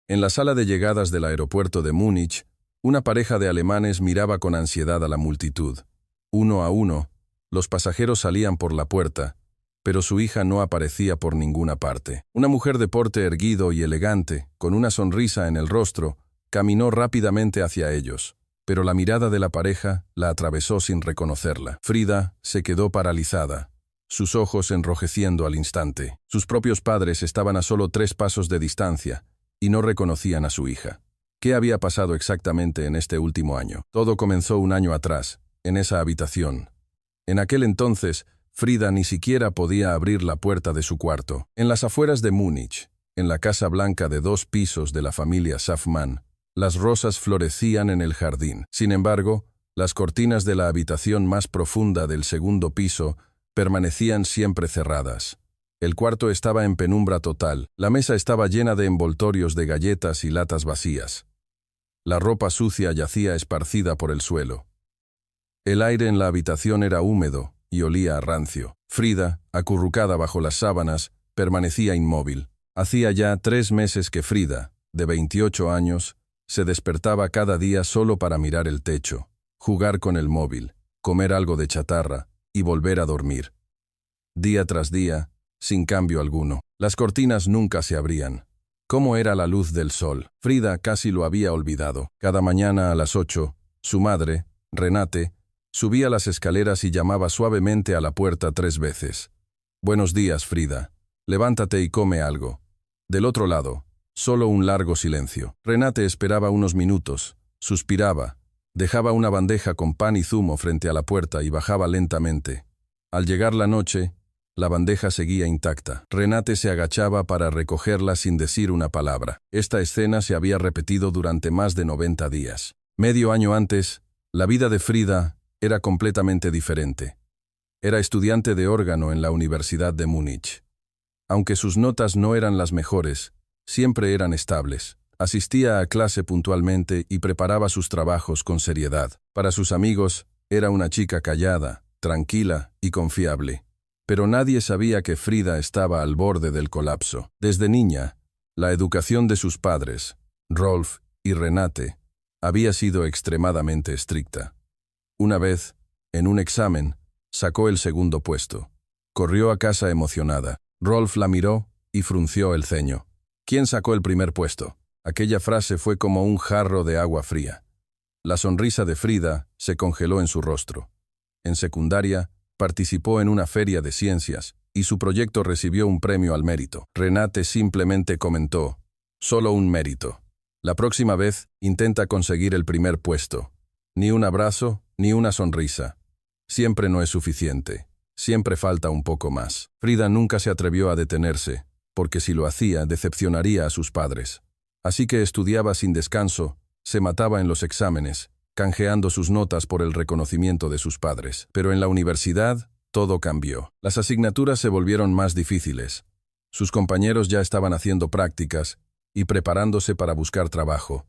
En la sala de llegadas del aeropuerto de Múnich, una pareja de alemanes miraba con ansiedad a la multitud. Uno a uno, los pasajeros salían por la puerta, pero su hija no aparecía por ninguna parte. Una mujer de porte erguido y elegante, con una sonrisa en el rostro, caminó rápidamente hacia ellos, pero la mirada de la pareja la atravesó sin reconocerla. Frida se quedó paralizada, sus ojos enrojeciendo al instante. Sus propios padres estaban a solo 3 pasos de distancia y no reconocían a su hija. ¿Qué había pasado exactamente en este último año? Todo comenzó un año atrás, en esa habitación. En aquel entonces, Frida ni siquiera podía abrir la puerta de su cuarto. En las afueras de Múnich, en la casa blanca de 2 pisos de la familia Safman, las rosas florecían en el jardín. Sin embargo, las cortinas de la habitación más profunda del segundo piso permanecían siempre cerradas. El cuarto estaba en penumbra total. La mesa estaba llena de envoltorios de galletas y latas vacías. La ropa sucia yacía esparcida por el suelo. El aire en la habitación era húmedo y olía a rancio. Frida, acurrucada bajo las sábanas, permanecía inmóvil. Hacía ya 3 meses que Frida, de 28 años, se despertaba cada día solo para mirar el techo, jugar con el móvil, comer algo de chatarra y volver a dormir. Día tras día, sin cambio alguno. Las cortinas nunca se abrían. ¿Cómo era la luz del sol? Frida casi lo había olvidado. Cada mañana a las 8, su madre, Renate, subía las escaleras y llamaba suavemente a la puerta 3 veces. «Buenos días, Frida. Levántate y come algo». Del otro lado, solo un largo silencio. Renate esperaba unos minutos, suspiraba, dejaba una bandeja con pan y zumo frente a la puerta y bajaba lentamente. Al llegar la noche, la bandeja seguía intacta. Renate se agachaba para recogerla sin decir una palabra. Esta escena se había repetido durante más de 90 días. Medio año antes, la vida de Frida era completamente diferente. Era estudiante de órgano en la Universidad de Múnich. Aunque sus notas no eran las mejores, siempre eran estables. Asistía a clase puntualmente y preparaba sus trabajos con seriedad. Para sus amigos, era una chica callada, tranquila y confiable. Pero nadie sabía que Frida estaba al borde del colapso. Desde niña, la educación de sus padres, Rolf y Renate, había sido extremadamente estricta. Una vez, en un examen, sacó el segundo puesto. Corrió a casa emocionada. Rolf la miró y frunció el ceño. ¿Quién sacó el primer puesto? Aquella frase fue como un jarro de agua fría. La sonrisa de Frida se congeló en su rostro. En secundaria, participó en una feria de ciencias y su proyecto recibió un premio al mérito. Renate simplemente comentó: «Solo un mérito. La próxima vez intenta conseguir el primer puesto. Ni un abrazo, ni una sonrisa. Siempre no es suficiente. Siempre falta un poco más». Frida nunca se atrevió a detenerse, porque si lo hacía, decepcionaría a sus padres. Así que estudiaba sin descanso, se mataba en los exámenes, canjeando sus notas por el reconocimiento de sus padres. Pero en la universidad, todo cambió. Las asignaturas se volvieron más difíciles. Sus compañeros ya estaban haciendo prácticas y preparándose para buscar trabajo.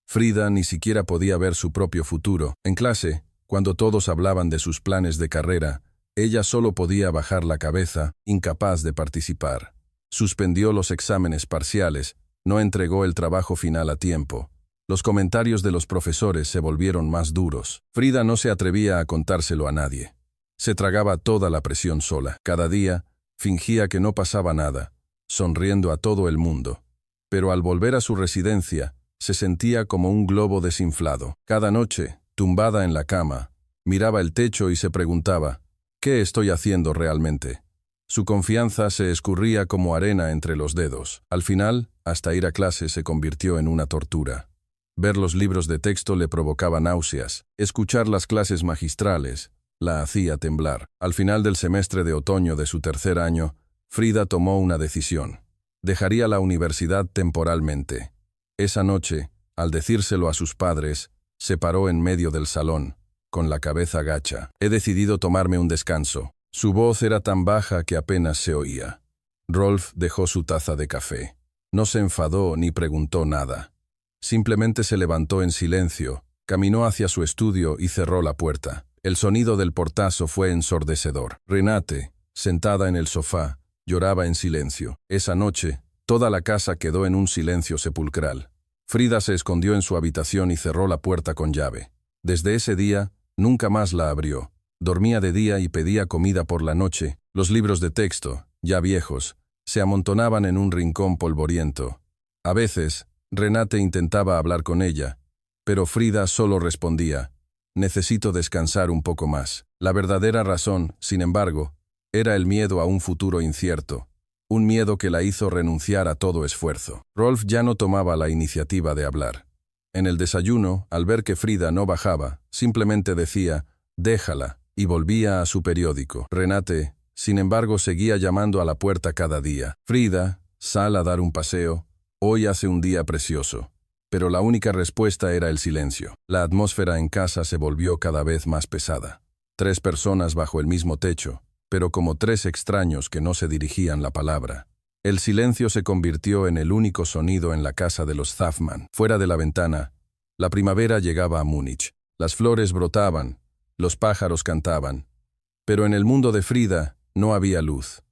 Frida ni siquiera podía ver su propio futuro. En clase, cuando todos hablaban de sus planes de carrera, ella solo podía bajar la cabeza, incapaz de participar. Suspendió los exámenes parciales, no entregó el trabajo final a tiempo. Los comentarios de los profesores se volvieron más duros. Frida no se atrevía a contárselo a nadie. Se tragaba toda la presión sola. Cada día, fingía que no pasaba nada, sonriendo a todo el mundo. Pero al volver a su residencia, se sentía como un globo desinflado. Cada noche, tumbada en la cama, miraba el techo y se preguntaba: ¿qué estoy haciendo realmente? Su confianza se escurría como arena entre los dedos. Al final, hasta ir a clase se convirtió en una tortura. Ver los libros de texto le provocaba náuseas. Escuchar las clases magistrales la hacía temblar. Al final del semestre de otoño de su 3er año, Frida tomó una decisión. Dejaría la universidad temporalmente. Esa noche, al decírselo a sus padres, se paró en medio del salón, con la cabeza gacha. «He decidido tomarme un descanso». Su voz era tan baja que apenas se oía. Rolf dejó su taza de café. No se enfadó ni preguntó nada. Simplemente se levantó en silencio, caminó hacia su estudio y cerró la puerta. El sonido del portazo fue ensordecedor. Renate, sentada en el sofá, lloraba en silencio. Esa noche, Toda la casa quedó en un silencio sepulcral. Frida se escondió en su habitación y cerró la puerta con llave. Desde ese día, nunca más la abrió. Dormía de día y pedía comida por la noche. Los libros de texto, ya viejos, se amontonaban en un rincón polvoriento. A veces, Renate intentaba hablar con ella, pero Frida solo respondía: «Necesito descansar un poco más». La verdadera razón, sin embargo, era el miedo a un futuro incierto. Un miedo que la hizo renunciar a todo esfuerzo. Rolf ya no tomaba la iniciativa de hablar. En el desayuno, al ver que Frida no bajaba, simplemente decía: «Déjala», y volvía a su periódico. Renate, sin embargo, seguía llamando a la puerta cada día. «Frida, sal a dar un paseo. Hoy hace un día precioso». Pero la única respuesta era el silencio. La atmósfera en casa se volvió cada vez más pesada. 3 personas bajo el mismo techo, pero como 3 extraños que no se dirigían la palabra. El silencio se convirtió en el único sonido en la casa de los Zafman. Fuera de la ventana, la primavera llegaba a Múnich. Las flores brotaban, los pájaros cantaban. Pero en el mundo de Frida no había luz.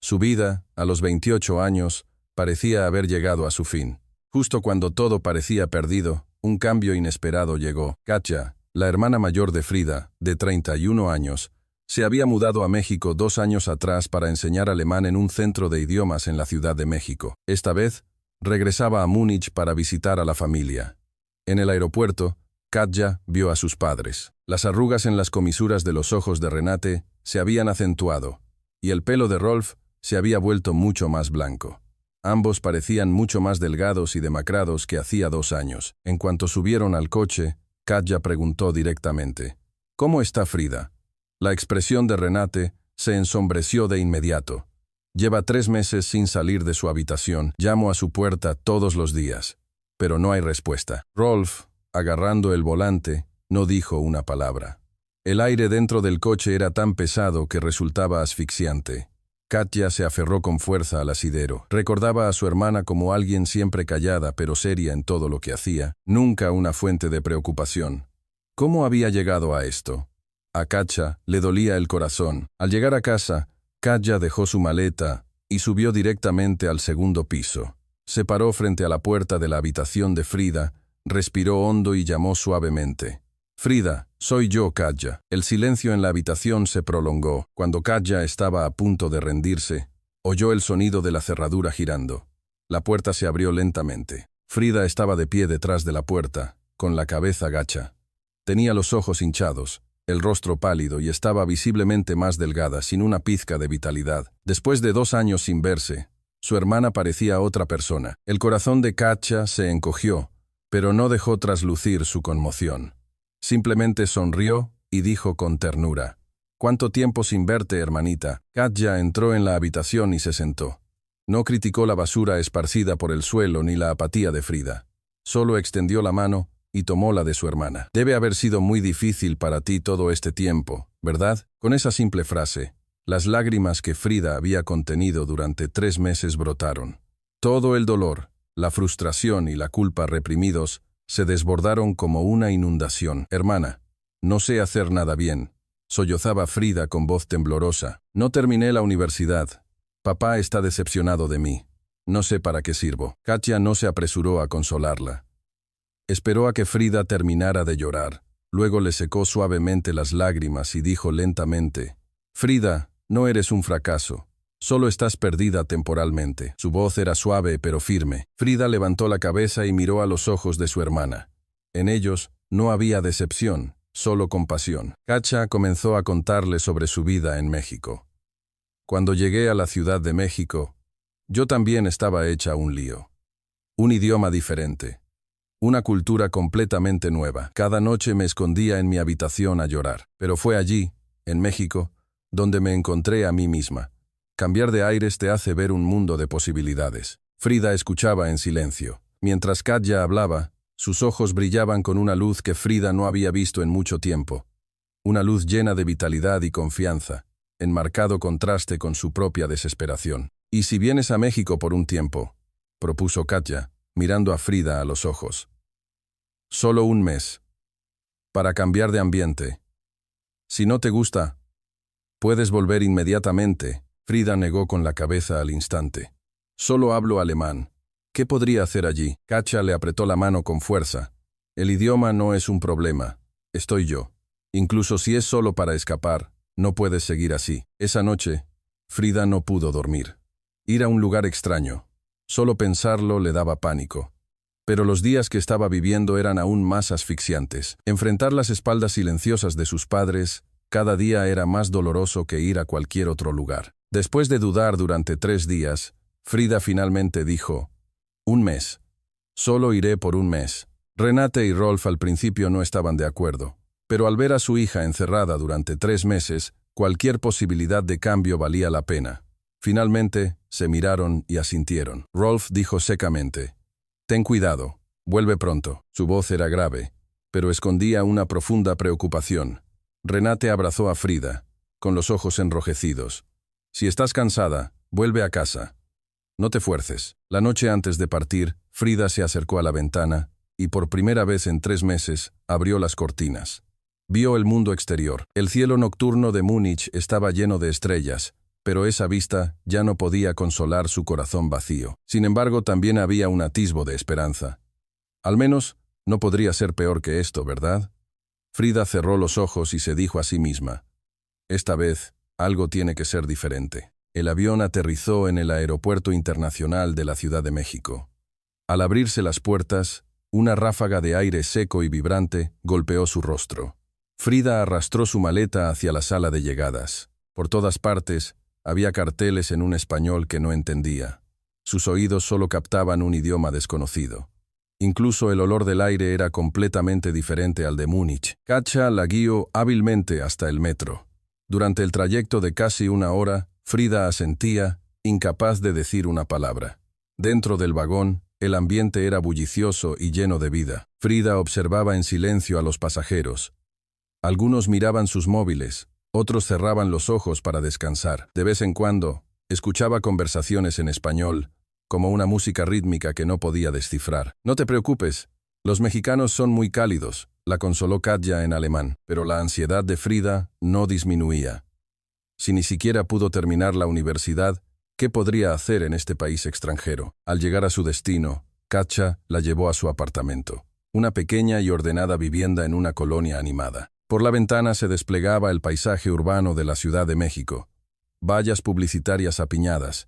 Su vida, a los 28 años, parecía haber llegado a su fin. Justo cuando todo parecía perdido, un cambio inesperado llegó. Katja, la hermana mayor de Frida, de 31 años, se había mudado a México 2 años atrás para enseñar alemán en un centro de idiomas en la Ciudad de México. Esta vez, regresaba a Múnich para visitar a la familia. En el aeropuerto, Katja vio a sus padres. Las arrugas en las comisuras de los ojos de Renate se habían acentuado, y el pelo de Rolf se había vuelto mucho más blanco. Ambos parecían mucho más delgados y demacrados que hacía 2 años. En cuanto subieron al coche, Katja preguntó directamente: «¿Cómo está Frida?». La expresión de Renate se ensombreció de inmediato. «Lleva 3 meses sin salir de su habitación. Llamo a su puerta todos los días, pero no hay respuesta». Rolf, agarrando el volante, no dijo una palabra. El aire dentro del coche era tan pesado que resultaba asfixiante. Katja se aferró con fuerza al asidero. Recordaba a su hermana como alguien siempre callada pero seria en todo lo que hacía, nunca una fuente de preocupación. ¿Cómo había llegado a esto? A Katja le dolía el corazón. Al llegar a casa, Katja dejó su maleta y subió directamente al 2.º piso. Se paró frente a la puerta de la habitación de Frida, respiró hondo y llamó suavemente: «Frida, soy yo, Katja». El silencio en la habitación se prolongó. Cuando Katja estaba a punto de rendirse, oyó el sonido de la cerradura girando. La puerta se abrió lentamente. Frida estaba de pie detrás de la puerta, con la cabeza gacha. Tenía los ojos hinchados, el rostro pálido y estaba visiblemente más delgada, sin una pizca de vitalidad. Después de 2 años sin verse, su hermana parecía otra persona. El corazón de Katja se encogió, pero no dejó traslucir su conmoción. Simplemente sonrió y dijo con ternura: «¿Cuánto tiempo sin verte, hermanita?». Katja entró en la habitación y se sentó. No criticó la basura esparcida por el suelo ni la apatía de Frida. Solo extendió la mano y tomó la de su hermana. «Debe haber sido muy difícil para ti todo este tiempo, ¿verdad?». Con esa simple frase, las lágrimas que Frida había contenido durante 3 meses brotaron. Todo el dolor, la frustración y la culpa reprimidos se desbordaron como una inundación. «Hermana, no sé hacer nada bien», sollozaba Frida con voz temblorosa. «No terminé la universidad. Papá está decepcionado de mí. No sé para qué sirvo». Katja no se apresuró a consolarla. Esperó a que Frida terminara de llorar. Luego le secó suavemente las lágrimas y dijo lentamente: «Frida, no eres un fracaso. Solo estás perdida temporalmente». Su voz era suave pero firme. Frida levantó la cabeza y miró a los ojos de su hermana. En ellos no había decepción, solo compasión. Katja comenzó a contarle sobre su vida en México. «Cuando llegué a la Ciudad de México, yo también estaba hecha un lío. Un idioma diferente. Una cultura completamente nueva. Cada noche me escondía en mi habitación a llorar. Pero fue allí, en México, donde me encontré a mí misma. Cambiar de aires te hace ver un mundo de posibilidades». Frida escuchaba en silencio. Mientras Katja hablaba, sus ojos brillaban con una luz que Frida no había visto en mucho tiempo. Una luz llena de vitalidad y confianza, en marcado contraste con su propia desesperación. «¿Y si vienes a México por un tiempo?», propuso Katja, mirando a Frida a los ojos. «Solo 1 mes. Para cambiar de ambiente. Si no te gusta, puedes volver inmediatamente». Frida negó con la cabeza al instante. Solo hablo alemán. ¿Qué podría hacer allí? Katja le apretó la mano con fuerza. El idioma no es un problema. Estoy yo. Incluso si es solo para escapar, no puedes seguir así. Esa noche, Frida no pudo dormir. Ir a un lugar extraño. Solo pensarlo le daba pánico. Pero los días que estaba viviendo eran aún más asfixiantes. Enfrentar las espaldas silenciosas de sus padres cada día era más doloroso que ir a cualquier otro lugar. Después de dudar durante 3 días, Frida finalmente dijo: «Un mes. Solo iré por un mes». Renate y Rolf al principio no estaban de acuerdo, pero al ver a su hija encerrada durante 3 meses, cualquier posibilidad de cambio valía la pena. Finalmente, se miraron y asintieron. Rolf dijo secamente: «Ten cuidado, vuelve pronto». Su voz era grave, pero escondía una profunda preocupación. Renate abrazó a Frida, con los ojos enrojecidos. «Si estás cansada, vuelve a casa. No te fuerces». La noche antes de partir, Frida se acercó a la ventana y por primera vez en 3 meses abrió las cortinas. Vio el mundo exterior. El cielo nocturno de Múnich estaba lleno de estrellas, pero esa vista ya no podía consolar su corazón vacío. Sin embargo, también había un atisbo de esperanza. Al menos, no podría ser peor que esto, ¿verdad? Frida cerró los ojos y se dijo a sí misma: «Esta vez, algo tiene que ser diferente». El avión aterrizó en el Aeropuerto Internacional de la Ciudad de México. Al abrirse las puertas, una ráfaga de aire seco y vibrante golpeó su rostro. Frida arrastró su maleta hacia la sala de llegadas. Por todas partes, había carteles en un español que no entendía. Sus oídos solo captaban un idioma desconocido. Incluso el olor del aire era completamente diferente al de Múnich. Katja la guió hábilmente hasta el metro. Durante el trayecto de casi 1 hora, Frida asentía, incapaz de decir una palabra. Dentro del vagón, el ambiente era bullicioso y lleno de vida. Frida observaba en silencio a los pasajeros. Algunos miraban sus móviles, otros cerraban los ojos para descansar. De vez en cuando, escuchaba conversaciones en español, como una música rítmica que no podía descifrar. «No te preocupes, los mexicanos son muy cálidos», la consoló Katja en alemán, pero la ansiedad de Frida no disminuía. Si ni siquiera pudo terminar la universidad, ¿qué podría hacer en este país extranjero? Al llegar a su destino, Katja la llevó a su apartamento, una pequeña y ordenada vivienda en una colonia animada. Por la ventana se desplegaba el paisaje urbano de la Ciudad de México. Vallas publicitarias apiñadas,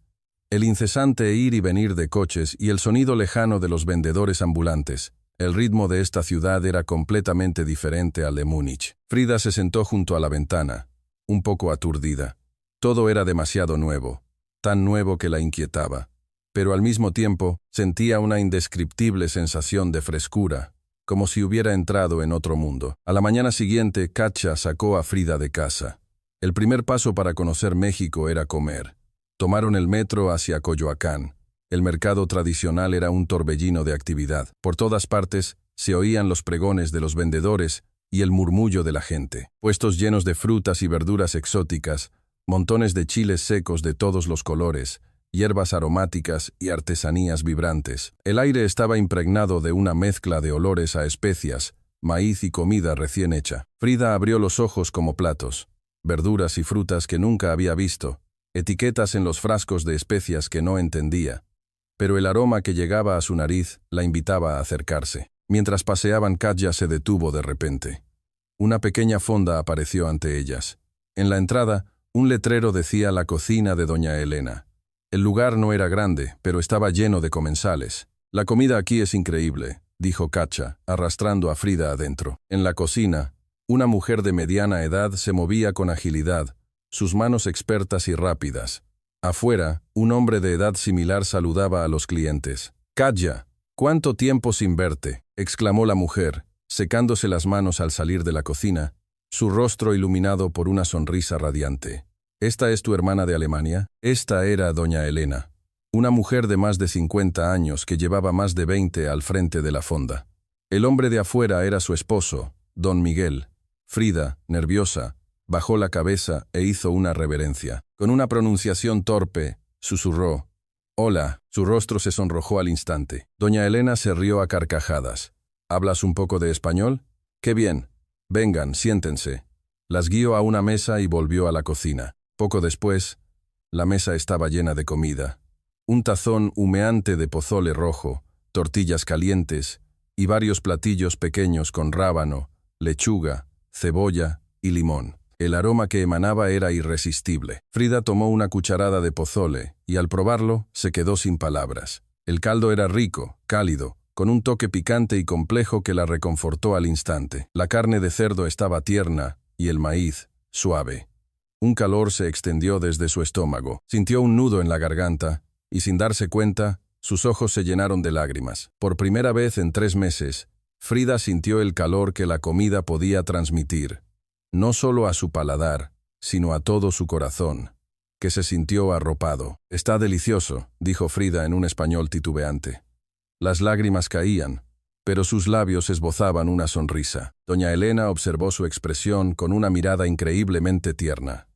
el incesante ir y venir de coches y el sonido lejano de los vendedores ambulantes. El ritmo de esta ciudad era completamente diferente al de Múnich. Frida se sentó junto a la ventana, un poco aturdida. Todo era demasiado nuevo, tan nuevo que la inquietaba. Pero al mismo tiempo, sentía una indescriptible sensación de frescura, como si hubiera entrado en otro mundo. A la mañana siguiente, Katja sacó a Frida de casa. El primer paso para conocer México era comer. Tomaron el metro hacia Coyoacán. El mercado tradicional era un torbellino de actividad. Por todas partes se oían los pregones de los vendedores y el murmullo de la gente. Puestos llenos de frutas y verduras exóticas, montones de chiles secos de todos los colores, hierbas aromáticas y artesanías vibrantes. El aire estaba impregnado de una mezcla de olores a especias, maíz y comida recién hecha. Frida abrió los ojos como platos, verduras y frutas que nunca había visto, etiquetas en los frascos de especias que no entendía. Pero el aroma que llegaba a su nariz la invitaba a acercarse. Mientras paseaban, Katja se detuvo de repente. Una pequeña fonda apareció ante ellas. En la entrada, un letrero decía «La cocina de doña Elena». El lugar no era grande, pero estaba lleno de comensales. «La comida aquí es increíble», dijo Katja, arrastrando a Frida adentro. En la cocina, una mujer de mediana edad se movía con agilidad, sus manos expertas y rápidas. Afuera, un hombre de edad similar saludaba a los clientes. «Katja, ¿cuánto tiempo sin verte?», exclamó la mujer, secándose las manos al salir de la cocina, su rostro iluminado por una sonrisa radiante. «¿Esta es tu hermana de Alemania?». Esta era doña Elena, una mujer de más de 50 años que llevaba más de 20 al frente de la fonda. El hombre de afuera era su esposo, don Miguel. Frida, nerviosa, bajó la cabeza e hizo una reverencia. Con una pronunciación torpe, susurró: «Hola». Su rostro se sonrojó al instante. Doña Elena se rió a carcajadas. «¿Hablas un poco de español? ¡Qué bien! Vengan, siéntense». Las guió a una mesa y volvió a la cocina. Poco después, la mesa estaba llena de comida. un tazón humeante de pozole rojo, tortillas calientes y varios platillos pequeños con rábano, lechuga, cebolla y limón. El aroma que emanaba era irresistible. Frida tomó una cucharada de pozole y al probarlo se quedó sin palabras. El caldo era rico, cálido, con un toque picante y complejo que la reconfortó al instante. La carne de cerdo estaba tierna y el maíz, suave. Un calor se extendió desde su estómago. Sintió un nudo en la garganta y sin darse cuenta, sus ojos se llenaron de lágrimas. Por primera vez en 3 meses, Frida sintió el calor que la comida podía transmitir, no solo a su paladar, sino a todo su corazón, que se sintió arropado. «Está delicioso», dijo Frida en un español titubeante. Las lágrimas caían, pero sus labios esbozaban una sonrisa. Doña Elena observó su expresión con una mirada increíblemente tierna.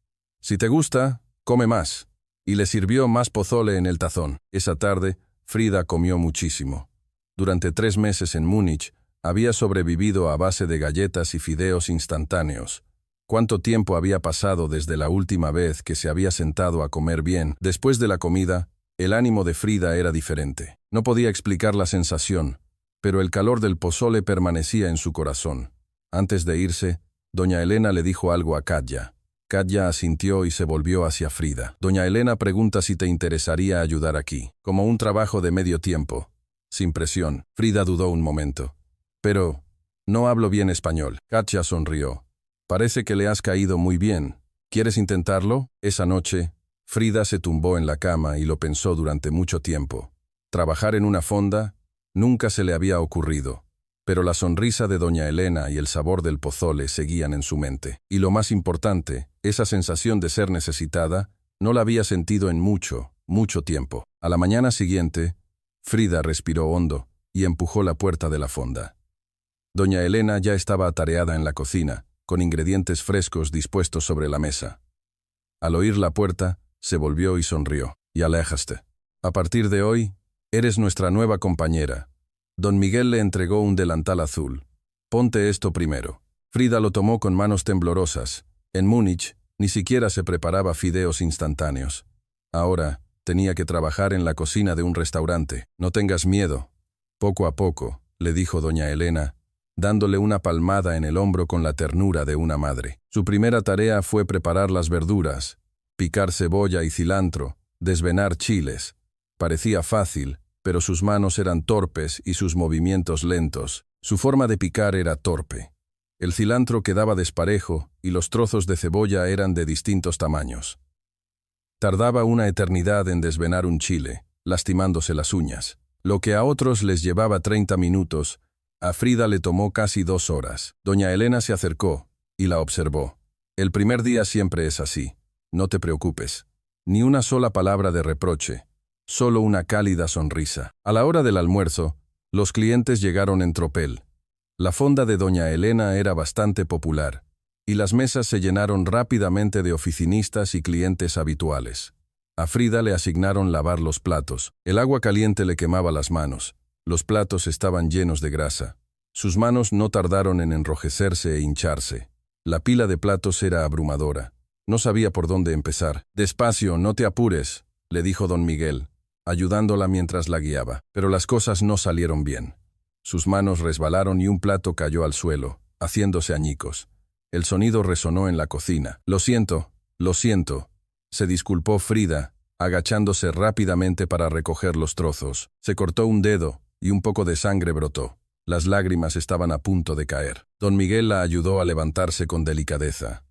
«Si te gusta, come más», y le sirvió más pozole en el tazón. Esa tarde, Frida comió muchísimo. Durante 3 meses en Múnich, había sobrevivido a base de galletas y fideos instantáneos. ¿Cuánto tiempo había pasado desde la última vez que se había sentado a comer bien? Después de la comida, el ánimo de Frida era diferente. No podía explicar la sensación, pero el calor del pozole permanecía en su corazón. Antes de irse, doña Elena le dijo algo a Katja. Katja asintió y se volvió hacia Frida. «Doña Elena pregunta si te interesaría ayudar aquí, como un trabajo de medio tiempo, sin presión». Frida dudó un momento. «Pero no hablo bien español». Katja sonrió. «Parece que le has caído muy bien. ¿Quieres intentarlo?» Esa noche, Frida se tumbó en la cama y lo pensó durante mucho tiempo. Trabajar en una fonda nunca se le había ocurrido, pero la sonrisa de doña Elena y el sabor del pozole seguían en su mente. Y lo más importante, esa sensación de ser necesitada, no la había sentido en mucho tiempo. A la mañana siguiente, Frida respiró hondo y empujó la puerta de la fonda. Doña Elena ya estaba atareada en la cocina, con ingredientes frescos dispuestos sobre la mesa. Al oír la puerta, se volvió y sonrió. «Y aléjaste. A partir de hoy, eres nuestra nueva compañera». Don Miguel le entregó un delantal azul. «Ponte esto primero». Frida lo tomó con manos temblorosas. En Múnich, ni siquiera se preparaba fideos instantáneos. Ahora, tenía que trabajar en la cocina de un restaurante. «No tengas miedo. Poco a poco», le dijo doña Elena, dándole una palmada en el hombro con la ternura de una madre. Su primera tarea fue preparar las verduras, picar cebolla y cilantro, desvenar chiles. Parecía fácil, pero sus manos eran torpes y sus movimientos lentos. Su forma de picar era torpe. El cilantro quedaba desparejo y los trozos de cebolla eran de distintos tamaños. Tardaba una eternidad en desvenar un chile, lastimándose las uñas. Lo que a otros les llevaba 30 minutos, a Frida le tomó casi 2 horas. Doña Elena se acercó y la observó. «El primer día siempre es así. No te preocupes. Ni una sola palabra de reproche. Solo una cálida sonrisa». A la hora del almuerzo, los clientes llegaron en tropel. La fonda de doña Elena era bastante popular, y las mesas se llenaron rápidamente de oficinistas y clientes habituales. A Frida le asignaron lavar los platos. El agua caliente le quemaba las manos. Los platos estaban llenos de grasa. Sus manos no tardaron en enrojecerse e hincharse. La pila de platos era abrumadora. No sabía por dónde empezar. «Despacio, no te apures», le dijo don Miguel, ayudándola mientras la guiaba. Pero las cosas no salieron bien. Sus manos resbalaron y un plato cayó al suelo, haciéndose añicos. El sonido resonó en la cocina. Lo siento», se disculpó Frida, agachándose rápidamente para recoger los trozos. Se cortó un dedo y un poco de sangre brotó. Las lágrimas estaban a punto de caer. Don Miguel la ayudó a levantarse con delicadeza.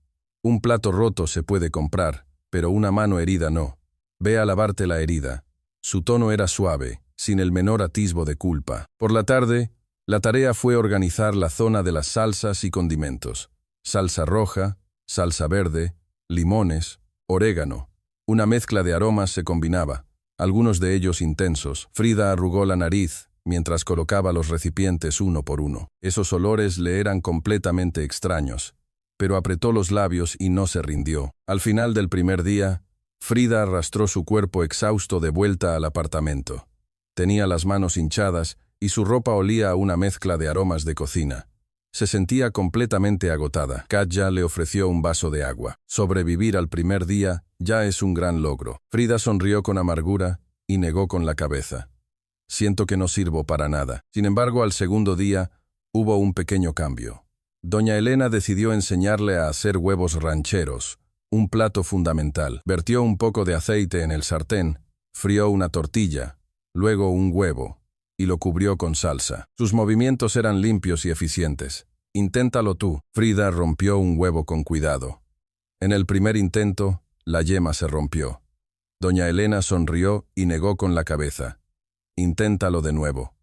«Un plato roto se puede comprar, pero una mano herida no. Ve a lavarte la herida». Su tono era suave, sin el menor atisbo de culpa. Por la tarde, la tarea fue organizar la zona de las salsas y condimentos. Salsa roja, salsa verde, limones, orégano. Una mezcla de aromas se combinaba, algunos de ellos intensos. Frida arrugó la nariz mientras colocaba los recipientes uno por uno. Esos olores le eran completamente extraños, pero apretó los labios y no se rindió. Al final del primer día, Frida arrastró su cuerpo exhausto de vuelta al apartamento. Tenía las manos hinchadas y su ropa olía a una mezcla de aromas de cocina. Se sentía completamente agotada. Katja le ofreció un vaso de agua. Sobrevivir al primer día ya es un gran logro. Frida sonrió con amargura y negó con la cabeza. Siento que no sirvo para nada. Sin embargo, al segundo día, hubo un pequeño cambio. Doña Elena decidió enseñarle a hacer huevos rancheros, un plato fundamental. Vertió un poco de aceite en el sartén, frió una tortilla, luego un huevo, y lo cubrió con salsa. Sus movimientos eran limpios y eficientes. Inténtalo tú. Frida rompió un huevo con cuidado. En el primer intento, la yema se rompió. Doña Elena sonrió y negó con la cabeza. Inténtalo de nuevo.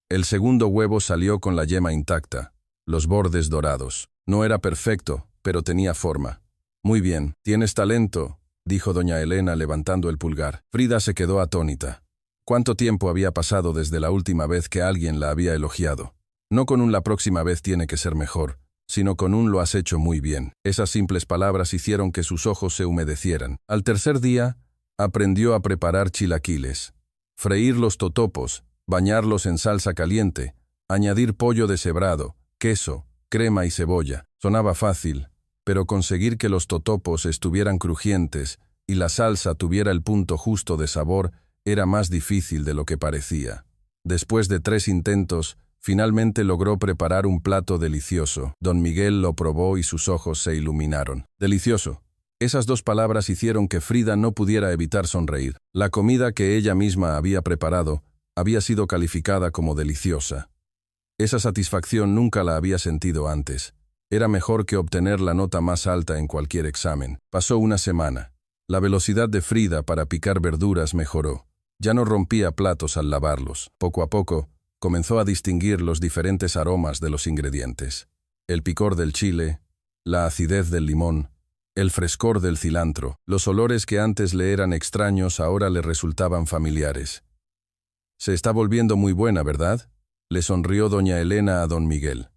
El segundo huevo salió con la yema intacta, los bordes dorados. No era perfecto, pero tenía forma. Muy bien, tienes talento, dijo doña Elena levantando el pulgar. Frida se quedó atónita. ¿Cuánto tiempo había pasado desde la última vez que alguien la había elogiado? No con un "la próxima vez tiene que ser mejor", sino con un "lo has hecho muy bien". Esas simples palabras hicieron que sus ojos se humedecieran. Al tercer día, aprendió a preparar chilaquiles, freír los totopos, bañarlos en salsa caliente, añadir pollo deshebrado, queso, crema y cebolla. Sonaba fácil, pero conseguir que los totopos estuvieran crujientes y la salsa tuviera el punto justo de sabor era más difícil de lo que parecía. Después de 3 intentos, finalmente logró preparar un plato delicioso. Don Miguel lo probó y sus ojos se iluminaron. Delicioso. Esas 2 palabras hicieron que Frida no pudiera evitar sonreír. La comida que ella misma había preparado había sido calificada como deliciosa. Esa satisfacción nunca la había sentido antes. Era mejor que obtener la nota más alta en cualquier examen. Pasó una semana. La velocidad de Frida para picar verduras mejoró. Ya no rompía platos al lavarlos. Poco a poco, comenzó a distinguir los diferentes aromas de los ingredientes. El picor del chile, la acidez del limón, el frescor del cilantro. Los olores que antes le eran extraños ahora le resultaban familiares. Se está volviendo muy buena, ¿verdad?, le sonrió doña Elena a don Miguel.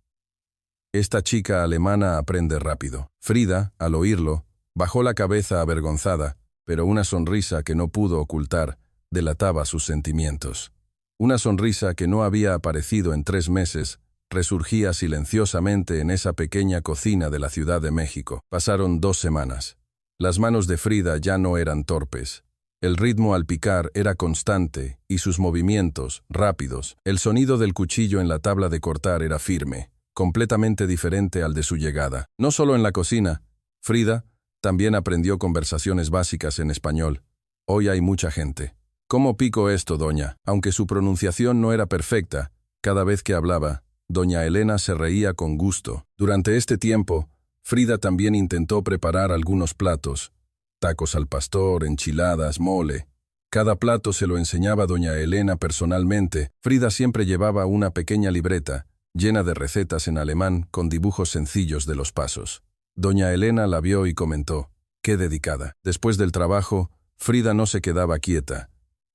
Esta chica alemana aprende rápido. Frida, al oírlo, bajó la cabeza avergonzada, pero una sonrisa que no pudo ocultar delataba sus sentimientos. Una sonrisa que no había aparecido en 3 meses, resurgía silenciosamente en esa pequeña cocina de la Ciudad de México. Pasaron 2 semanas. Las manos de Frida ya no eran torpes. El ritmo al picar era constante y sus movimientos, rápidos. El sonido del cuchillo en la tabla de cortar era firme, completamente diferente al de su llegada. No solo en la cocina, Frida también aprendió conversaciones básicas en español. Hoy hay mucha gente. ¿Cómo pico esto, doña? Aunque su pronunciación no era perfecta, cada vez que hablaba, doña Elena se reía con gusto. Durante este tiempo, Frida también intentó preparar algunos platos. Tacos al pastor, enchiladas, mole. Cada plato se lo enseñaba doña Elena personalmente. Frida siempre llevaba una pequeña libreta, llena de recetas en alemán con dibujos sencillos de los pasos. Doña Elena la vio y comentó: «Qué dedicada». Después del trabajo, Frida no se quedaba quieta.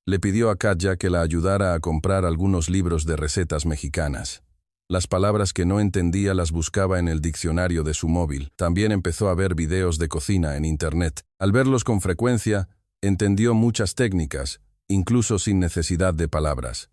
Le pidió a Katja que la ayudara a comprar algunos libros de recetas mexicanas. Las palabras que no entendía las buscaba en el diccionario de su móvil. También empezó a ver videos de cocina en Internet. Al verlos con frecuencia, entendió muchas técnicas, incluso sin necesidad de palabras.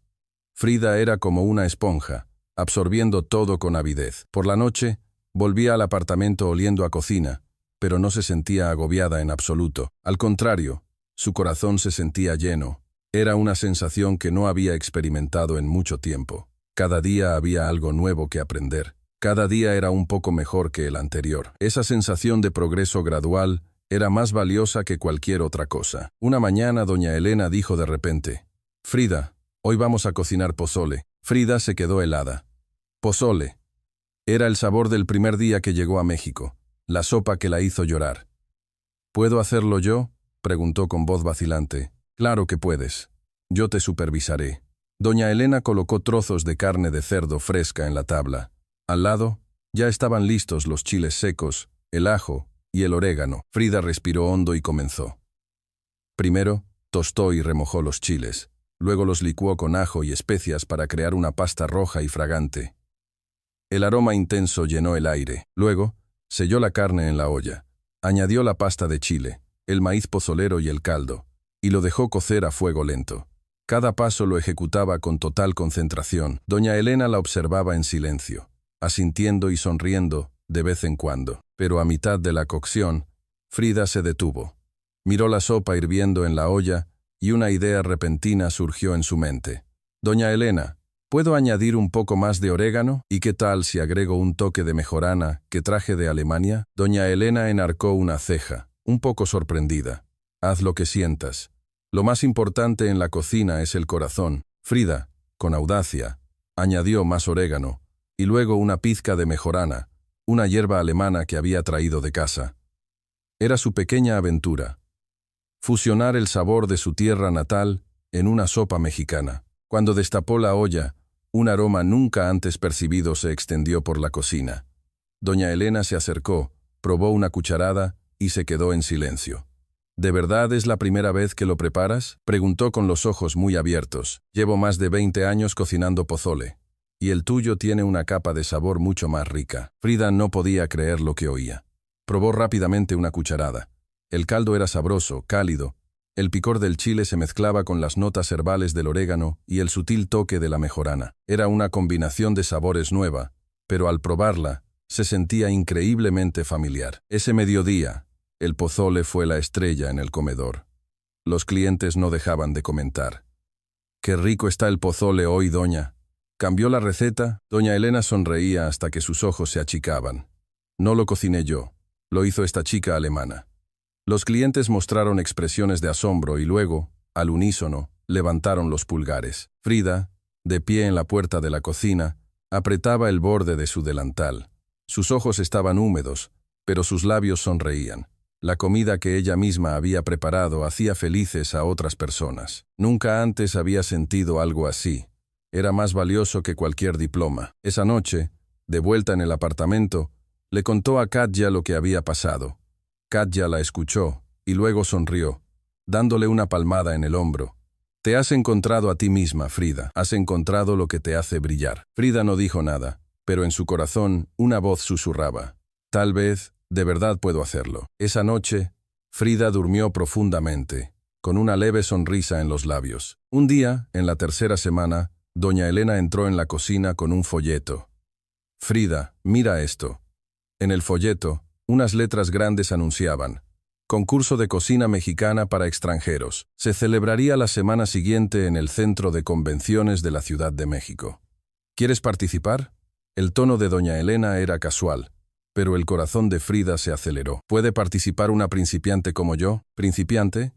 Frida era como una esponja, absorbiendo todo con avidez. Por la noche, volvía al apartamento oliendo a cocina, pero no se sentía agobiada en absoluto. Al contrario, su corazón se sentía lleno. Era una sensación que no había experimentado en mucho tiempo. Cada día había algo nuevo que aprender. Cada día era un poco mejor que el anterior. Esa sensación de progreso gradual era más valiosa que cualquier otra cosa. Una mañana doña Elena dijo de repente: «Frida, hoy vamos a cocinar pozole». Frida se quedó helada. Pozole. Era el sabor del primer día que llegó a México, la sopa que la hizo llorar. «¿Puedo hacerlo yo?», preguntó con voz vacilante. «Claro que puedes. Yo te supervisaré». Doña Elena colocó trozos de carne de cerdo fresca en la tabla. Al lado, ya estaban listos los chiles secos, el ajo y el orégano. Frida respiró hondo y comenzó. Primero, tostó y remojó los chiles. Luego los licuó con ajo y especias para crear una pasta roja y fragante. El aroma intenso llenó el aire. Luego, selló la carne en la olla. Añadió la pasta de chile, el maíz pozolero y el caldo, y lo dejó cocer a fuego lento. Cada paso lo ejecutaba con total concentración. Doña Elena la observaba en silencio, asintiendo y sonriendo de vez en cuando. Pero a mitad de la cocción, Frida se detuvo. Miró la sopa hirviendo en la olla y una idea repentina surgió en su mente. «Doña Elena, ¿puedo añadir un poco más de orégano? ¿Y qué tal si agrego un toque de mejorana que traje de Alemania?» Doña Elena enarcó una ceja, un poco sorprendida. «Haz lo que sientas. Lo más importante en la cocina es el corazón». Frida, con audacia, añadió más orégano, y luego una pizca de mejorana, una hierba alemana que había traído de casa. Era su pequeña aventura. Fusionar el sabor de su tierra natal en una sopa mexicana. Cuando destapó la olla, un aroma nunca antes percibido se extendió por la cocina. Doña Elena se acercó, probó una cucharada y se quedó en silencio. «¿De verdad es la primera vez que lo preparas?», preguntó con los ojos muy abiertos. «Llevo más de 20 años cocinando pozole, y el tuyo tiene una capa de sabor mucho más rica». Frida no podía creer lo que oía. Probó rápidamente una cucharada. El caldo era sabroso, cálido. El picor del chile se mezclaba con las notas herbales del orégano y el sutil toque de la mejorana. Era una combinación de sabores nueva, pero al probarla, se sentía increíblemente familiar. Ese mediodía, el pozole fue la estrella en el comedor. Los clientes no dejaban de comentar. «Qué rico está el pozole hoy, doña». ¿Cambió la receta? Doña Elena sonreía hasta que sus ojos se achicaban. «No lo cociné yo, lo hizo esta chica alemana». Los clientes mostraron expresiones de asombro y luego, al unísono, levantaron los pulgares. Frida, de pie en la puerta de la cocina, apretaba el borde de su delantal. Sus ojos estaban húmedos, pero sus labios sonreían. La comida que ella misma había preparado hacía felices a otras personas. Nunca antes había sentido algo así. Era más valioso que cualquier diploma. Esa noche, de vuelta en el apartamento, le contó a Katja lo que había pasado. Katja la escuchó y luego sonrió, dándole una palmada en el hombro. «Te has encontrado a ti misma, Frida. Has encontrado lo que te hace brillar». Frida no dijo nada, pero en su corazón una voz susurraba. «Tal vez, de verdad puedo hacerlo». Esa noche, Frida durmió profundamente, con una leve sonrisa en los labios. Un día, en la tercera semana, doña Elena entró en la cocina con un folleto. «Frida, mira esto». En el folleto, unas letras grandes anunciaban: «Concurso de cocina mexicana para extranjeros. Se celebraría la semana siguiente en el Centro de Convenciones de la Ciudad de México. ¿Quieres participar?». El tono de doña Elena era casual, pero el corazón de Frida se aceleró. «¿Puede participar una principiante como yo?» «¿Principiante?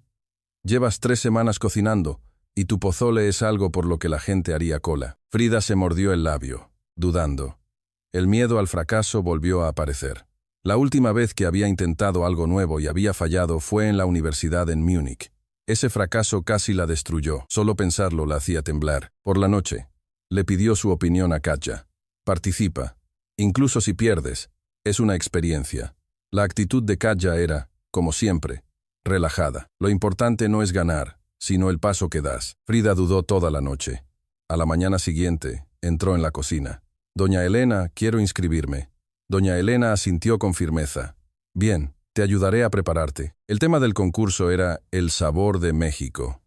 Llevas 3 semanas cocinando, y tu pozole es algo por lo que la gente haría cola». Frida se mordió el labio, dudando. El miedo al fracaso volvió a aparecer. La última vez que había intentado algo nuevo y había fallado fue en la universidad en Múnich. Ese fracaso casi la destruyó. Solo pensarlo la hacía temblar. Por la noche, le pidió su opinión a Katja. «Participa. Incluso si pierdes, es una experiencia». La actitud de Katja era, como siempre, relajada. «Lo importante no es ganar, sino el paso que das». Frida dudó toda la noche. A la mañana siguiente, entró en la cocina. «Doña Elena, quiero inscribirme». Doña Elena asintió con firmeza. «Bien, te ayudaré a prepararte». El tema del concurso era el sabor de México.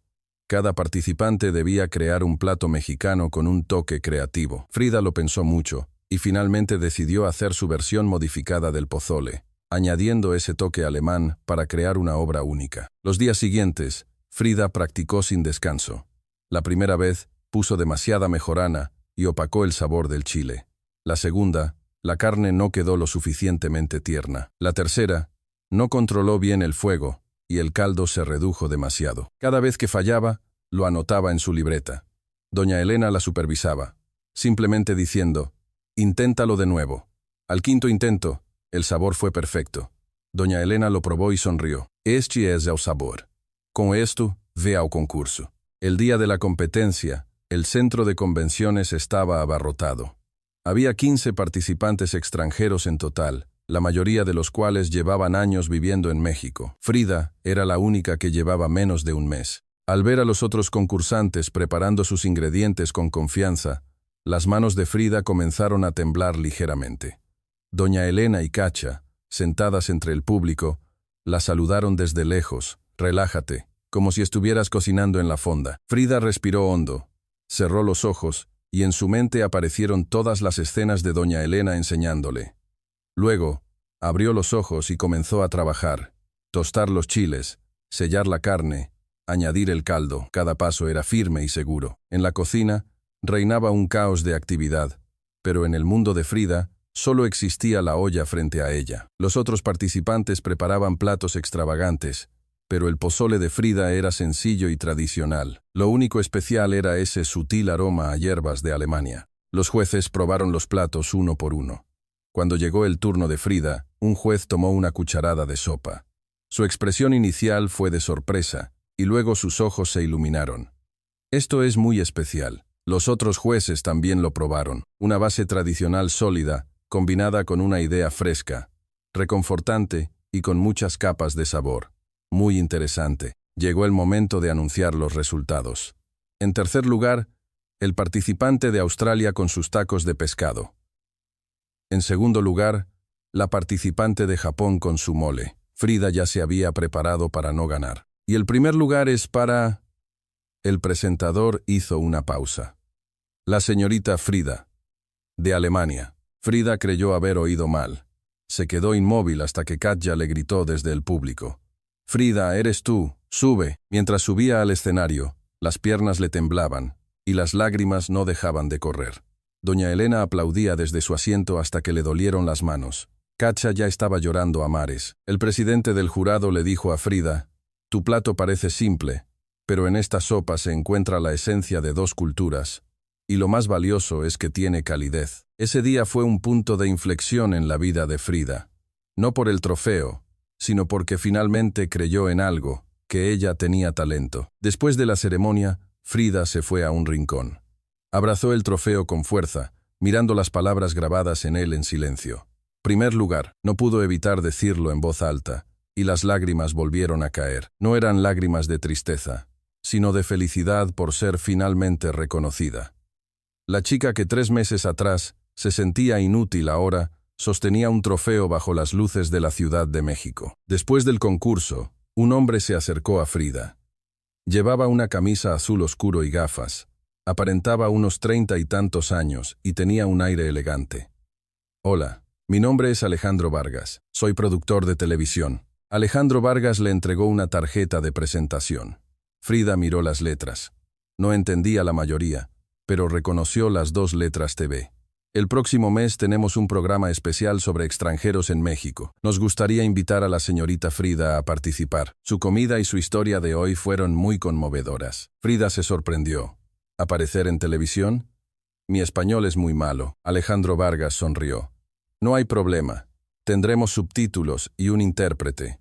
Cada participante debía crear un plato mexicano con un toque creativo. Frida lo pensó mucho, y finalmente decidió hacer su versión modificada del pozole, añadiendo ese toque alemán para crear una obra única. Los días siguientes, Frida practicó sin descanso. La primera vez, puso demasiada mejorana y opacó el sabor del chile. La segunda, la carne no quedó lo suficientemente tierna. La tercera, no controló bien el fuego, y el caldo se redujo demasiado. Cada vez que fallaba, lo anotaba en su libreta. Doña Elena la supervisaba, simplemente diciendo: «Inténtalo de nuevo». Al quinto intento, el sabor fue perfecto. Doña Elena lo probó y sonrió. «Este es el sabor. Con esto, ve al concurso». El día de la competencia, el centro de convenciones estaba abarrotado. Había 15 participantes extranjeros en total, la mayoría de los cuales llevaban años viviendo en México. Frida era la única que llevaba menos de un mes. Al ver a los otros concursantes preparando sus ingredientes con confianza, las manos de Frida comenzaron a temblar ligeramente. Doña Elena y Katja, sentadas entre el público, la saludaron desde lejos. «Relájate, como si estuvieras cocinando en la fonda». Frida respiró hondo, cerró los ojos, y en su mente aparecieron todas las escenas de doña Elena enseñándole. Luego, abrió los ojos y comenzó a trabajar, tostar los chiles, sellar la carne, añadir el caldo. Cada paso era firme y seguro. En la cocina reinaba un caos de actividad, pero en el mundo de Frida solo existía la olla frente a ella. Los otros participantes preparaban platos extravagantes, pero el pozole de Frida era sencillo y tradicional. Lo único especial era ese sutil aroma a hierbas de Alemania. Los jueces probaron los platos uno por uno. Cuando llegó el turno de Frida, un juez tomó una cucharada de sopa. Su expresión inicial fue de sorpresa, y luego sus ojos se iluminaron. Esto es muy especial. Los otros jueces también lo probaron. Una base tradicional sólida, combinada con una idea fresca, reconfortante y con muchas capas de sabor. Muy interesante. Llegó el momento de anunciar los resultados. En tercer lugar, el participante de Australia con sus tacos de pescado. En segundo lugar, la participante de Japón con su mole. Frida ya se había preparado para no ganar. Y el primer lugar es para... El presentador hizo una pausa. La señorita Frida, de Alemania. Frida creyó haber oído mal. Se quedó inmóvil hasta que Katja le gritó desde el público. «Frida, eres tú, sube». Mientras subía al escenario, las piernas le temblaban y las lágrimas no dejaban de correr. Doña Elena aplaudía desde su asiento hasta que le dolieron las manos. Katja ya estaba llorando a mares. El presidente del jurado le dijo a Frida: «Tu plato parece simple, pero en esta sopa se encuentra la esencia de dos culturas, y lo más valioso es que tiene calidez». Ese día fue un punto de inflexión en la vida de Frida. No por el trofeo, sino porque finalmente creyó en algo, que ella tenía talento. Después de la ceremonia, Frida se fue a un rincón. Abrazó el trofeo con fuerza, mirando las palabras grabadas en él en silencio. Primer lugar, no pudo evitar decirlo en voz alta, y las lágrimas volvieron a caer. No eran lágrimas de tristeza, sino de felicidad por ser finalmente reconocida. La chica que 3 meses atrás se sentía inútil ahora sostenía un trofeo bajo las luces de la Ciudad de México. Después del concurso, un hombre se acercó a Frida. Llevaba una camisa azul oscuro y gafas. Aparentaba unos 30 y tantos años y tenía un aire elegante. «Hola, mi nombre es Alejandro Vargas. Soy productor de televisión». Alejandro Vargas le entregó una tarjeta de presentación. Frida miró las letras. No entendía la mayoría, pero reconoció las 2 letras TV. «El próximo mes tenemos un programa especial sobre extranjeros en México. Nos gustaría invitar a la señorita Frida a participar. Su comida y su historia de hoy fueron muy conmovedoras». Frida se sorprendió. ¿Aparecer en televisión? «Mi español es muy malo». Alejandro Vargas sonrió. «No hay problema. Tendremos subtítulos y un intérprete.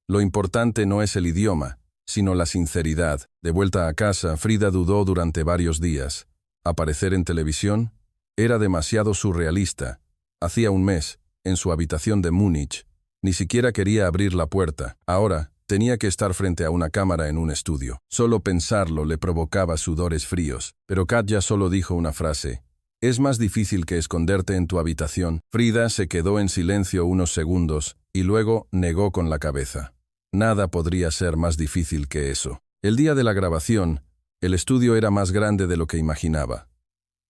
Lo importante no es el idioma, sino la sinceridad». De vuelta a casa, Frida dudó durante varios días. ¿Aparecer en televisión? Era demasiado surrealista. Hacía un mes, en su habitación de Múnich, ni siquiera quería abrir la puerta. Ahora, tenía que estar frente a una cámara en un estudio. Solo pensarlo le provocaba sudores fríos. Pero Katja solo dijo una frase: «Es más difícil que esconderte en tu habitación». Frida se quedó en silencio unos segundos y luego negó con la cabeza. Nada podría ser más difícil que eso. El día de la grabación, el estudio era más grande de lo que imaginaba.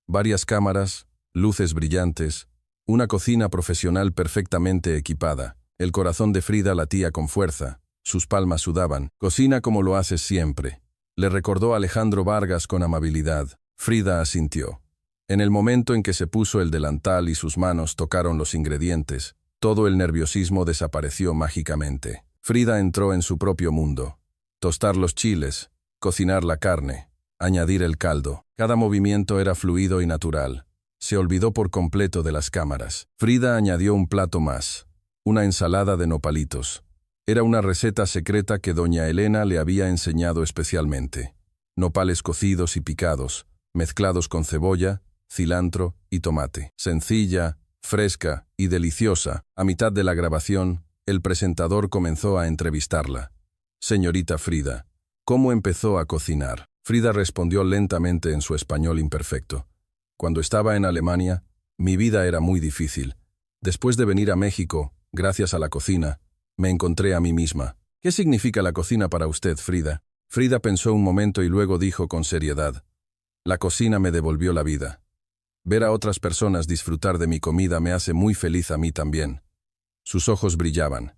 Varias cámaras, luces brillantes, una cocina profesional perfectamente equipada. El corazón de Frida latía con fuerza, sus palmas sudaban. «Cocina como lo haces siempre», le recordó Alejandro Vargas con amabilidad. Frida asintió. En el momento en que se puso el delantal y sus manos tocaron los ingredientes, todo el nerviosismo desapareció mágicamente. Frida entró en su propio mundo. Tostar los chiles, cocinar la carne, añadir el caldo. Cada movimiento era fluido y natural. Se olvidó por completo de las cámaras. Frida añadió un plato más, una ensalada de nopalitos. Era una receta secreta que doña Elena le había enseñado especialmente. Nopales cocidos y picados, mezclados con cebolla, cilantro y tomate. Sencilla, fresca y deliciosa. A mitad de la grabación, el presentador comenzó a entrevistarla. «Señorita Frida, ¿cómo empezó a cocinar?». Frida respondió lentamente en su español imperfecto. «Cuando estaba en Alemania, mi vida era muy difícil. Después de venir a México, gracias a la cocina, me encontré a mí misma». «¿Qué significa la cocina para usted, Frida?». Frida pensó un momento y luego dijo con seriedad: «La cocina me devolvió la vida. Ver a otras personas disfrutar de mi comida me hace muy feliz a mí también». Sus ojos brillaban.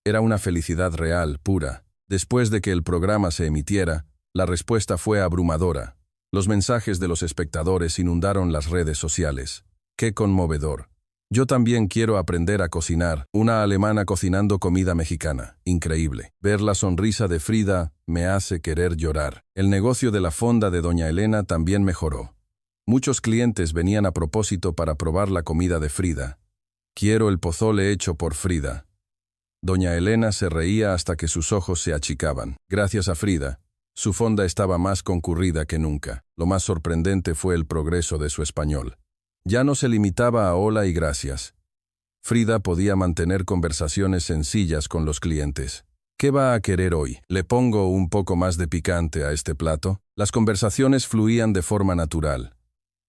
Era una felicidad real, pura, Después de que el programa se emitiera, la respuesta fue abrumadora. Los mensajes de los espectadores inundaron las redes sociales. ¡Qué conmovedor! Yo también quiero aprender a cocinar. Una alemana cocinando comida mexicana. Increíble. Ver la sonrisa de Frida me hace querer llorar. El negocio de la fonda de doña Elena también mejoró. Muchos clientes venían a propósito para probar la comida de Frida. Quiero el pozole hecho por Frida. Doña Elena se reía hasta que sus ojos se achicaban. Gracias a Frida, su fonda estaba más concurrida que nunca. Lo más sorprendente fue el progreso de su español. Ya no se limitaba a hola y gracias. Frida podía mantener conversaciones sencillas con los clientes. ¿Qué va a querer hoy? ¿Le pongo un poco más de picante a este plato? Las conversaciones fluían de forma natural.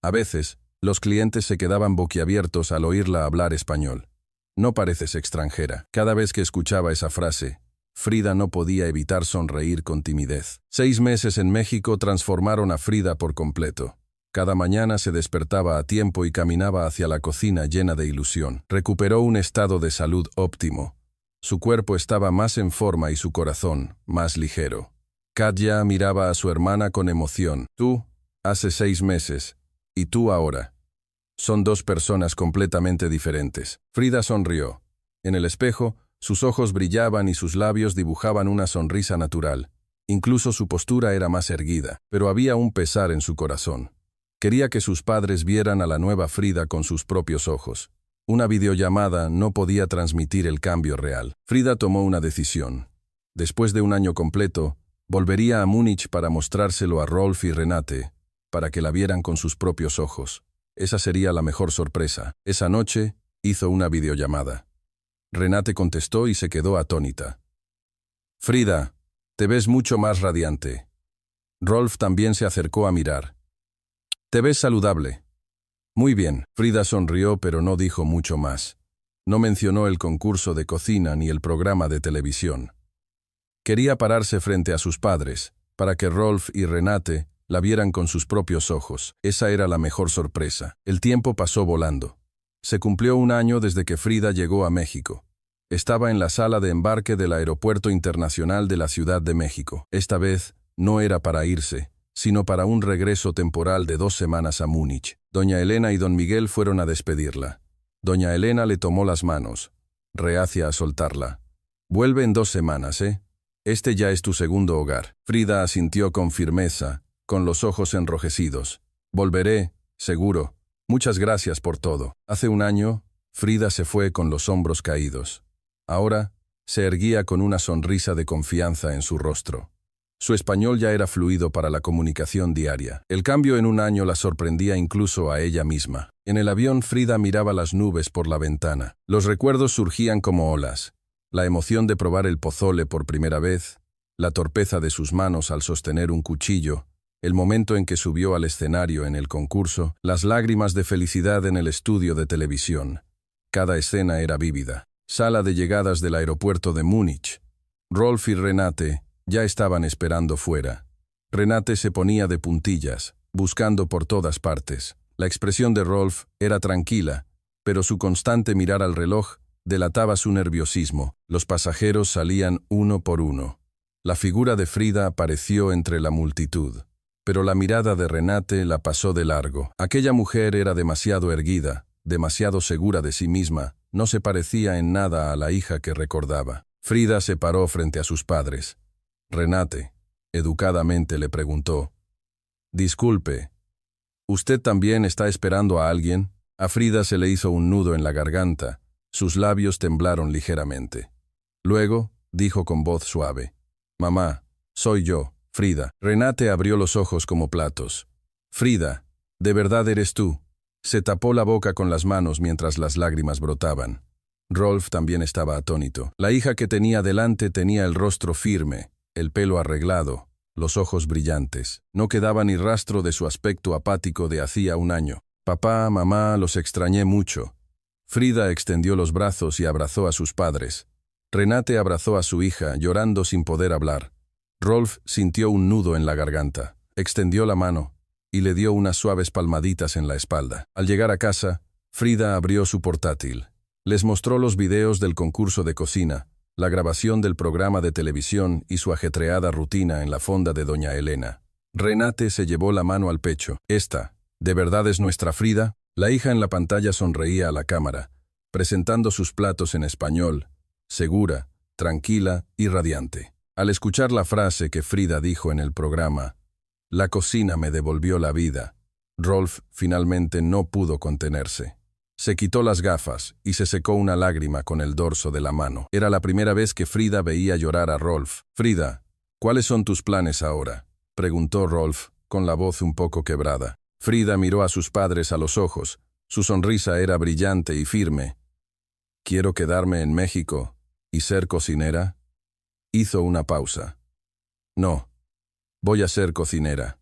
A veces, los clientes se quedaban boquiabiertos al oírla hablar español. No pareces extranjera. Cada vez que escuchaba esa frase, Frida no podía evitar sonreír con timidez. 6 meses en México transformaron a Frida por completo. Cada mañana se despertaba a tiempo y caminaba hacia la cocina llena de ilusión. Recuperó un estado de salud óptimo. Su cuerpo estaba más en forma y su corazón más ligero. Katja miraba a su hermana con emoción. Tú, hace 6 meses, y tú ahora. Son 2 personas completamente diferentes. Frida sonrió. En el espejo, sus ojos brillaban y sus labios dibujaban una sonrisa natural. Incluso su postura era más erguida, pero había un pesar en su corazón. Quería que sus padres vieran a la nueva Frida con sus propios ojos. Una videollamada no podía transmitir el cambio real. Frida tomó una decisión. Después de un año completo, volvería a Múnich para mostrárselo a Rolf y Renate, para que la vieran con sus propios ojos. Esa sería la mejor sorpresa. Esa noche, hizo una videollamada. Renate contestó y se quedó atónita. Frida, te ves mucho más radiante. Rolf también se acercó a mirar. Te ves saludable. Muy bien. Frida sonrió pero no dijo mucho más. No mencionó el concurso de cocina ni el programa de televisión. Quería pararse frente a sus padres, para que Rolf y Renate la vieran con sus propios ojos. Esa era la mejor sorpresa. El tiempo pasó volando. Se cumplió 1 año desde que Frida llegó a México. Estaba en la sala de embarque del Aeropuerto Internacional de la Ciudad de México. Esta vez no era para irse, sino para un regreso temporal de 2 semanas a Múnich. Doña Elena y don Miguel fueron a despedirla. Doña Elena le tomó las manos, reacia a soltarla. Vuelve en 2 semanas, ¿eh? Este ya es tu segundo hogar. Frida asintió con firmeza, con los ojos enrojecidos. Volveré, seguro. Muchas gracias por todo. Hace 1 año, Frida se fue con los hombros caídos. Ahora, se erguía con una sonrisa de confianza en su rostro. Su español ya era fluido para la comunicación diaria. El cambio en 1 año la sorprendía incluso a ella misma. En el avión Frida miraba las nubes por la ventana. Los recuerdos surgían como olas. La emoción de probar el pozole por primera vez, la torpeza de sus manos al sostener un cuchillo, el momento en que subió al escenario en el concurso, las lágrimas de felicidad en el estudio de televisión. Cada escena era vívida. Sala de llegadas del aeropuerto de Múnich. Rolf y Renate ya estaban esperando fuera. Renate se ponía de puntillas, buscando por todas partes. La expresión de Rolf era tranquila, pero su constante mirar al reloj delataba su nerviosismo. Los pasajeros salían uno por uno. La figura de Frida apareció entre la multitud, pero la mirada de Renate la pasó de largo. Aquella mujer era demasiado erguida, demasiado segura de sí misma, no se parecía en nada a la hija que recordaba. Frida se paró frente a sus padres. Renate, educadamente, le preguntó: «Disculpe, ¿usted también está esperando a alguien?» A Frida se le hizo un nudo en la garganta, sus labios temblaron ligeramente. Luego, dijo con voz suave: «Mamá, soy yo, Frida». Renate abrió los ojos como platos. «Frida, ¿de verdad eres tú?» Se tapó la boca con las manos mientras las lágrimas brotaban. Rolf también estaba atónito. La hija que tenía delante tenía el rostro firme, el pelo arreglado, los ojos brillantes. No quedaba ni rastro de su aspecto apático de hacía 1 año. «Papá, mamá, los extrañé mucho». Frida extendió los brazos y abrazó a sus padres. Renate abrazó a su hija, llorando sin poder hablar. Rolf sintió un nudo en la garganta. Extendió la mano y le dio unas suaves palmaditas en la espalda. Al llegar a casa, Frida abrió su portátil. Les mostró los videos del concurso de cocina, la grabación del programa de televisión y su ajetreada rutina en la fonda de doña Elena. Renate se llevó la mano al pecho. «¿Esta, de verdad es nuestra Frida?» La hija en la pantalla sonreía a la cámara, presentando sus platos en español, segura, tranquila y radiante. Al escuchar la frase que Frida dijo en el programa, «La cocina me devolvió la vida», Rolf finalmente no pudo contenerse. Se quitó las gafas y se secó una lágrima con el dorso de la mano. Era la primera vez que Frida veía llorar a Rolf. «Frida, ¿cuáles son tus planes ahora?», preguntó Rolf, con la voz un poco quebrada. Frida miró a sus padres a los ojos. Su sonrisa era brillante y firme. «¿Quiero quedarme en México y ser cocinera?». Hizo una pausa. «No, voy a ser cocinera».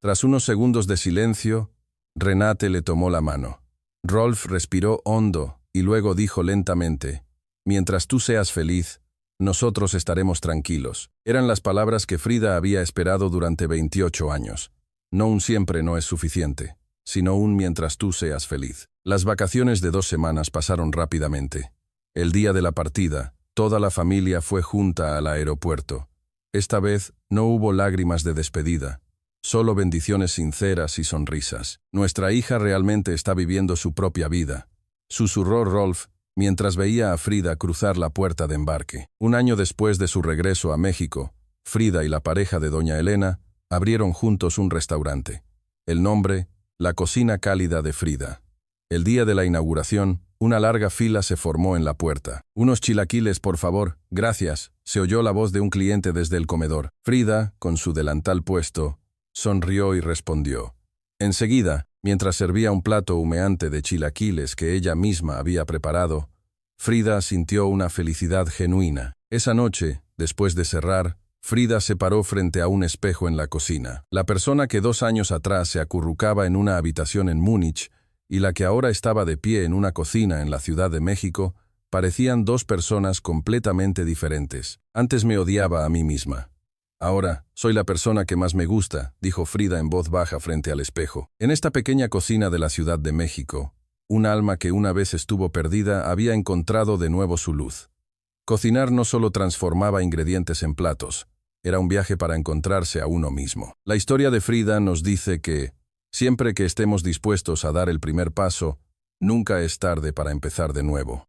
Tras unos segundos de silencio, Renate le tomó la mano. Rolf respiró hondo y luego dijo lentamente, «Mientras tú seas feliz, nosotros estaremos tranquilos». Eran las palabras que Frida había esperado durante 28 años. No un siempre no es suficiente, sino un mientras tú seas feliz. Las vacaciones de 2 semanas pasaron rápidamente. El día de la partida, toda la familia fue junta al aeropuerto. Esta vez no hubo lágrimas de despedida, solo bendiciones sinceras y sonrisas. «Nuestra hija realmente está viviendo su propia vida», susurró Rolf mientras veía a Frida cruzar la puerta de embarque. Un año después de su regreso a México, Frida y la pareja de doña Elena abrieron juntos un restaurante. El nombre, La Cocina Cálida de Frida. El día de la inauguración, una larga fila se formó en la puerta. «Unos chilaquiles, por favor, gracias», se oyó la voz de un cliente desde el comedor. Frida, con su delantal puesto, sonrió y respondió. Enseguida, mientras servía un plato humeante de chilaquiles que ella misma había preparado, Frida sintió una felicidad genuina. Esa noche, después de cerrar, Frida se paró frente a un espejo en la cocina. La persona que 2 años atrás se acurrucaba en una habitación en Múnich y la que ahora estaba de pie en una cocina en la Ciudad de México parecían 2 personas completamente diferentes. «Antes me odiaba a mí misma. Ahora, soy la persona que más me gusta», dijo Frida en voz baja frente al espejo. En esta pequeña cocina de la Ciudad de México, un alma que una vez estuvo perdida había encontrado de nuevo su luz. Cocinar no solo transformaba ingredientes en platos, era un viaje para encontrarse a uno mismo. La historia de Frida nos dice que, siempre que estemos dispuestos a dar el primer paso, nunca es tarde para empezar de nuevo.